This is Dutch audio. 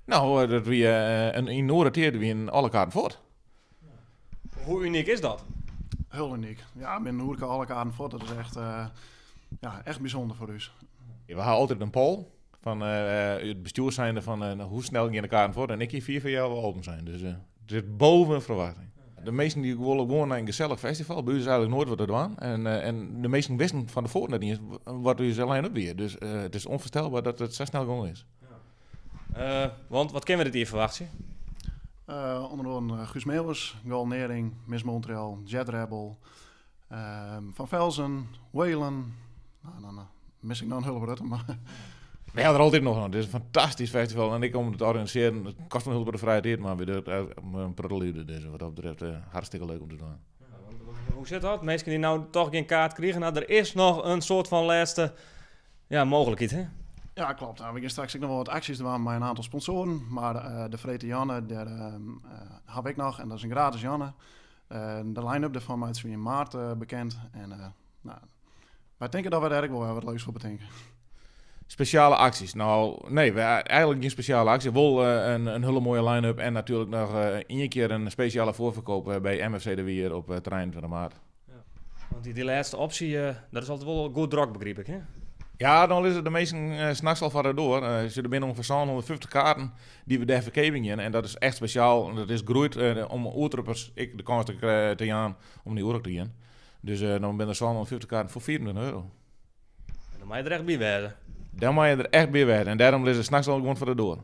Nou, dat wie een enorme teer wie in alle kaarten voort. Hoe uniek is dat? Heel uniek. Ja, met een hoerke alle kaarten voor. Dat is echt, echt bijzonder voor u. Ja, we hebben altijd een poll van het bestuur zijnde van hoe snel je in de kaarten voort. En ik hier 4 van jou wel open zijn. Dus het is boven verwachting. De meesten die willen gewoon naar een gezellig festival. Bij u is eigenlijk nooit wat te doen. En de meesten wisten van de voort net niet eens wat u alleen op weer. Dus het is onvoorstelbaar dat het zo snel gewoon is. Want wat kunnen we dit hier verwachten? Onder andere Guus Meeuwers, Gal Nering, Miss Montreal, Jet Rebel, Van Velzen, Whalen. Nou, mis ik nou een hulprutte, maar... We hebben er altijd nog aan. Het is een fantastisch festival. En ik om het te organiseren. Het kost me heel veel vrije tijd, maar we doen het een protolude. Dus wat dat betreft hartstikke leuk om te doen. Hoe zit dat? Mensen die nou toch geen kaart krijgen. Nou, er is nog een soort van laatste mogelijkheid, hè? Ja, klopt. We gaan straks ook nog wel wat acties doen bij een aantal sponsoren. Maar de Vrete Janne, daar heb ik nog. En dat is een gratis Janne. De line-up daarvan is in maart bekend. En wij denken dat we er eigenlijk wel wat leuks voor bedenken. Speciale acties? Nou, nee, eigenlijk geen speciale actie. Wel een hele mooie line-up. En natuurlijk nog één keer een speciale voorverkoop bij MFC de Wier op terrein van de maart. Ja. Want die laatste optie, dat is altijd wel goed druk, begreep ik, hè? Ja, dan is het de meesten s'nachts al verder door. Ze er binnen ongeveer 150 kaarten die we daar verkeving in. En dat is echt speciaal. Dat is groeit om oertruppers ik de kans te gaan om die oorlog te gaan. Dus dan ben er 150 kaarten voor €24. En dan moet je er echt bij wezen. Dan moet je er echt bij werden. En daarom is het s'nachts al gewoon verder door.